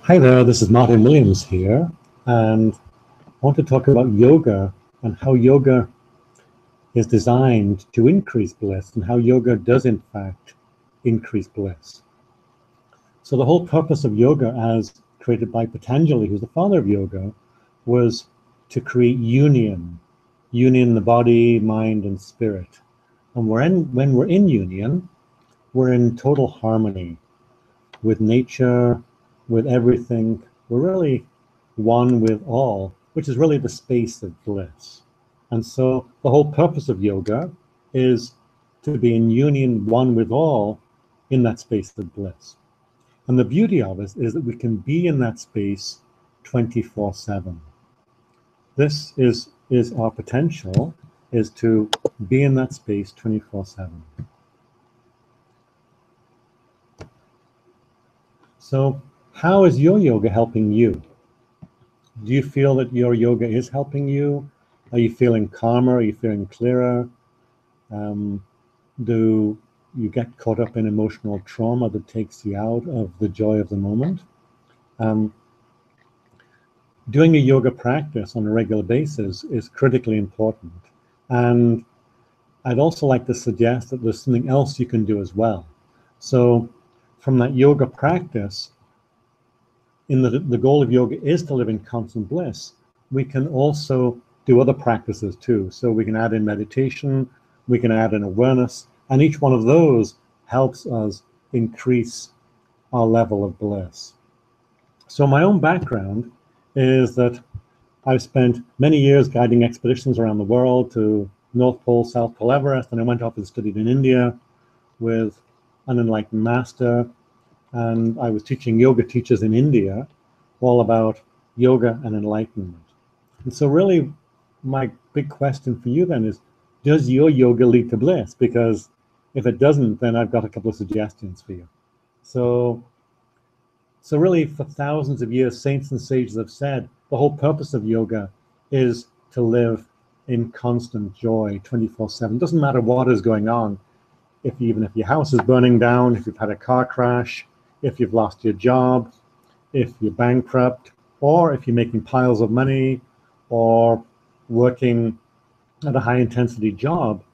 Hi there, this is Martin Williams here, and I want to talk about yoga and how yoga is designed to increase bliss and how yoga does in fact increase bliss. So the whole purpose of yoga, as created by Patanjali, who's the father of yoga, was to create union in the body, mind, and spirit. And when we're in union, we're in total harmony with nature, with everything. We're really one with all, which is really the space of bliss. And so the whole purpose of yoga is to be in union, one with all, in that space of bliss. And the beauty of it is that we can be in that space 24/7. This is our potential, is to be in that space 24/7. So how is your yoga helping you? Do you feel that your yoga is helping you? Are you feeling calmer? Are you feeling clearer? Do you get caught up in emotional trauma that takes you out of the joy of the moment? Doing a yoga practice on a regular basis is critically important. And I'd also like to suggest that there's something else you can do as well. So from that yoga practice, the goal of yoga is to live in constant bliss, we can also do other practices too. So we can add in meditation, we can add in awareness, and each one of those helps us increase our level of bliss. So my own background is that I've spent many years guiding expeditions around the world to North Pole, South Pole, Everest, and I went off and studied in India with an enlightened master. And I was teaching yoga teachers in India all about yoga and enlightenment. And so really my big question for you then is, does your yoga lead to bliss? Because if it doesn't, then I've got a couple of suggestions for you. So really for thousands of years, saints and sages have said the whole purpose of yoga is to live in constant joy 24/7. Doesn't matter what is going on. Even if your house is burning down, if you've had a car crash, if you've lost your job, if you're bankrupt, or if you're making piles of money or working at a high intensity job,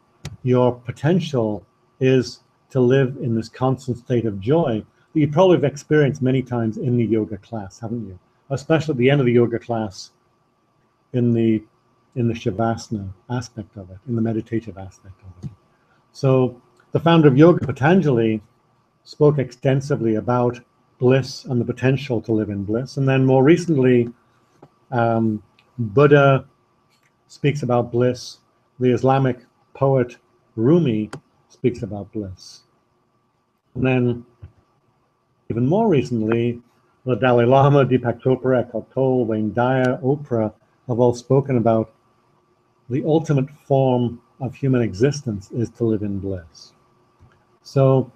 your potential is to live in this constant state of joy that you probably have experienced many times in the yoga class, haven't you? Especially at the end of the yoga class, in the shavasana aspect of it, in the meditative aspect of it. So the founder of yoga, Patanjali, spoke extensively about bliss and the potential to live in bliss. And then more recently, Buddha speaks about bliss. The Islamic poet Rumi speaks about bliss. And then even more recently, the Dalai Lama, Deepak Chopra, Eckhart Tolle, Wayne Dyer, Oprah have all spoken about the ultimate form of human existence is to live in bliss. So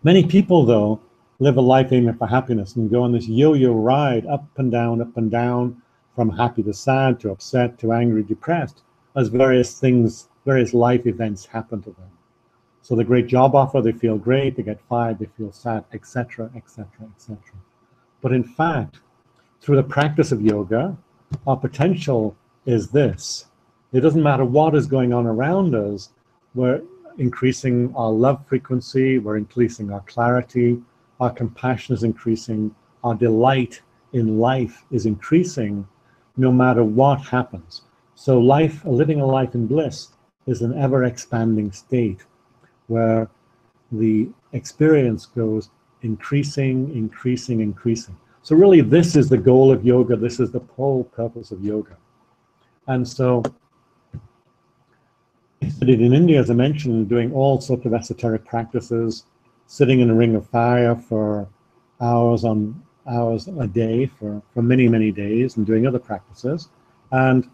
many people, though, live a life aiming for happiness and go on this yo-yo ride up and down, from happy to sad, to upset, to angry, depressed, as various life events happen to them. So the great job offer, they feel great, they get fired, they feel sad, etc., etc., etc. But in fact, through the practice of yoga, our potential is this. It doesn't matter what is going on around us, we're increasing our love frequency, we're increasing our clarity, our compassion is increasing, our delight in life is increasing no matter what happens. So living a life in bliss is an ever-expanding state where the experience goes increasing. So really this is the goal of yoga, this is the whole purpose of yoga. And so I studied in India, as I mentioned, doing all sorts of esoteric practices, sitting in a ring of fire for hours a day for many days, and doing other practices. And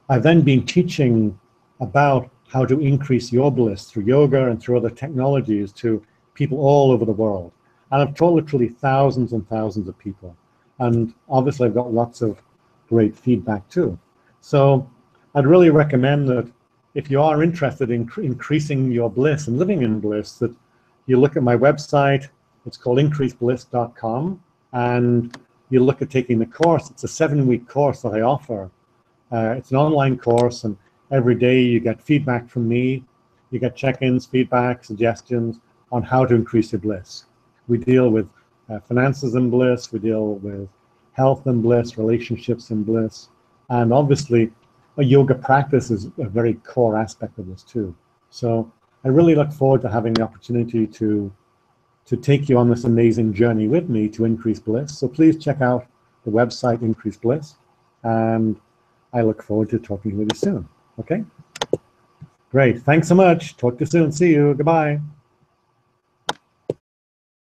I've then been teaching about how to increase your bliss through yoga and through other technologies to people all over the world. And I've taught literally thousands and thousands of people. And obviously I've got lots of great feedback too. So I'd really recommend that if you are interested in increasing your bliss and living in bliss, that you look at my website. It's called increasebliss.com, and you look at taking the course. It's a 7-week course that I offer. It's an online course, and every day you get feedback from me. You get check-ins, feedback, suggestions on how to increase your bliss. We deal with finances and bliss. We deal with health and bliss, relationships and bliss. And obviously, a yoga practice is a very core aspect of this too. So I really look forward to having the opportunity to take you on this amazing journey with me to increase bliss. So please check out the website, Increase Bliss. And I look forward to talking with you soon. Okay? Great. Thanks so much. Talk to you soon. See you. Goodbye.